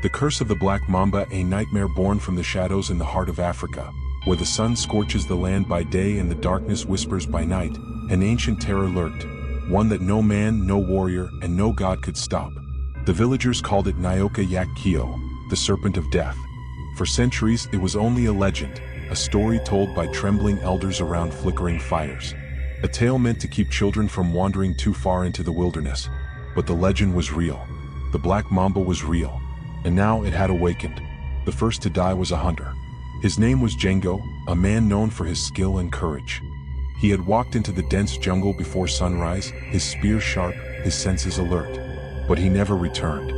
The curse of the black mamba, a nightmare born from the shadows in the heart of Africa, where the sun scorches the land by day and the darkness whispers by night. An ancient terror lurked, one that no man, no warrior, and no god could stop. The villagers called it Nyoka Kifo, the Serpent of Death. For centuries, it was only a legend, a story told by trembling elders around flickering fires. A tale meant to keep children from wandering too far into the wilderness. But the legend was real. The black mamba was real. And now it had awakened. The first to die was a hunter. His name was Jengo, a man known for his skill and courage. He had walked into the dense jungle before sunrise, his spear sharp, his senses alert. But he never returned.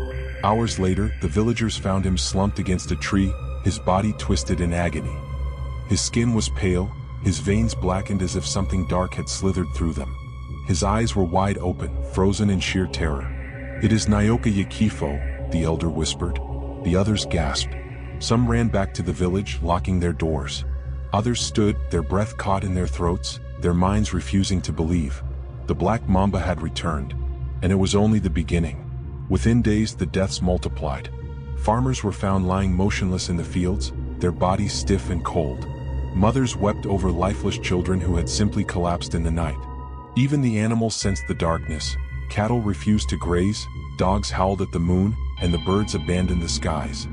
Hours later, the villagers found him slumped against a tree, his body twisted in agony. His skin was pale, his veins blackened as if something dark had slithered through them. His eyes were wide open, frozen in sheer terror. "It is Nyoka Kifo," the elder whispered. The others gasped. Some ran back to the village, locking their doors. Others stood, their breath caught in their throats, their minds refusing to believe. The black mamba had returned, and it was only the beginning. Within days, the deaths multiplied. Farmers were found lying motionless in the fields, their bodies stiff and cold. Mothers wept over lifeless children who had simply collapsed in the night. Even the animals sensed the darkness. Cattle refused to graze, dogs howled at the moon, and the birds abandoned the skies.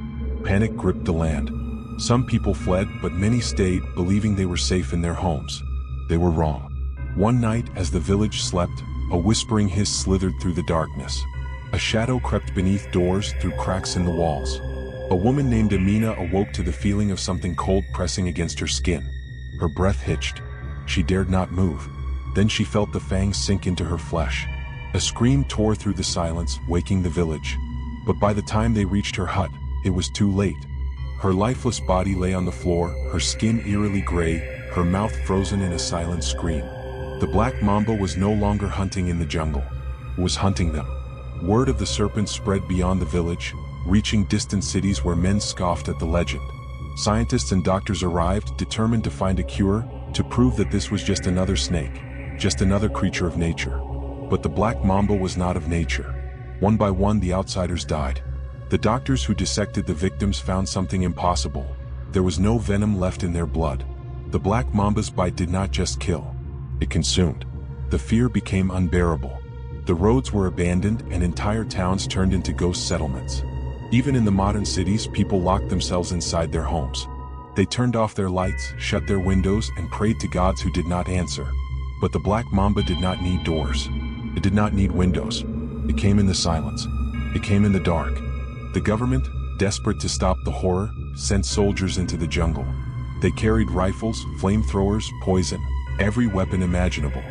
Panic gripped the land. Some people fled, but many stayed, believing they were safe in their homes. They were wrong. One night, as the village slept, a whispering hiss slithered through the darkness. A shadow crept beneath doors, through cracks in the walls. A woman named Amina awoke to the feeling of something cold pressing against her skin. Her breath hitched. She dared not move. Then she felt the fangs sink into her flesh. A scream tore through the silence, waking the village. But by the time they reached her hut, it was too late. Her lifeless body lay on the floor, her skin eerily gray, her mouth frozen in a silent scream. The black mamba was no longer hunting in the jungle. It was hunting them. Word of the serpent spread beyond the village, reaching distant cities where men scoffed at the legend. Scientists and doctors arrived, determined to find a cure, to prove that this was just another snake, just another creature of nature. But the black mamba was not of nature. One by one, the outsiders died. The doctors who dissected the victims found something impossible. There was no venom left in their blood. The black mamba's bite did not just kill. It consumed. The fear became unbearable. The roads were abandoned and entire towns turned into ghost settlements. Even in the modern cities, people locked themselves inside their homes. They turned off their lights, shut their windows, and prayed to gods who did not answer. But the black mamba did not need doors. It did not need windows. It came in the silence. It came in the dark. The government, desperate to stop the horror, sent soldiers into the jungle. They carried rifles, flamethrowers, poison, every weapon imaginable.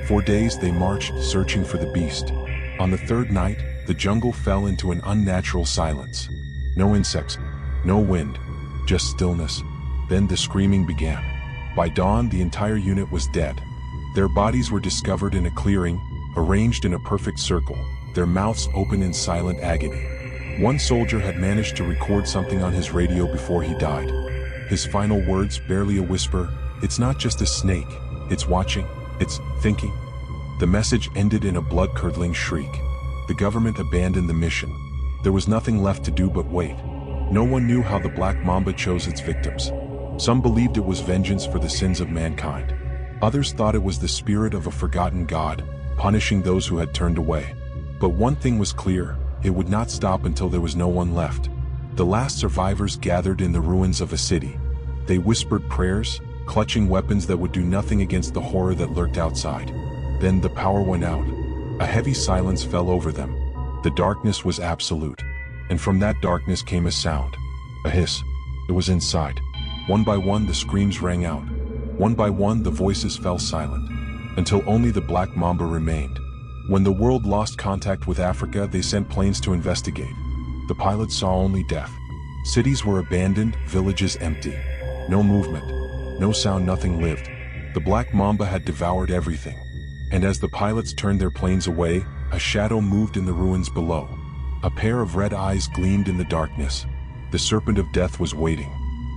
For days they marched, searching for the beast. On the third night, the jungle fell into an unnatural silence. No insects, no wind, just stillness. Then the screaming began. By dawn, the entire unit was dead. Their bodies were discovered in a clearing, arranged in a perfect circle, their mouths open in silent agony. One soldier had managed to record something on his radio before he died. His final words, barely a whisper, "It's not just a snake, it's watching, it's thinking." The message ended in a blood-curdling shriek. The government abandoned the mission. There was nothing left to do but wait. No one knew how the black mamba chose its victims. Some believed it was vengeance for the sins of mankind. Others thought it was the spirit of a forgotten god, punishing those who had turned away. But one thing was clear, it would not stop until there was no one left. The last survivors gathered in the ruins of a city. They whispered prayers, clutching weapons that would do nothing against the horror that lurked outside. Then the power went out. A heavy silence fell over them. The darkness was absolute. And from that darkness came a sound. A hiss. It was inside. One by one the screams rang out. One by one the voices fell silent. Until only the black mamba remained. When the world lost contact with Africa, they sent planes to investigate. The pilots saw only death. Cities were abandoned, villages empty. No movement, no sound, nothing lived. The black mamba had devoured everything. And as the pilots turned their planes away, a shadow moved in the ruins below. A pair of red eyes gleamed in the darkness. The Serpent of Death was waiting.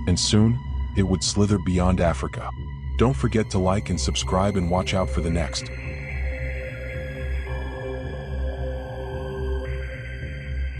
And soon, it would slither beyond Africa. Don't forget to like and subscribe and watch out for the next.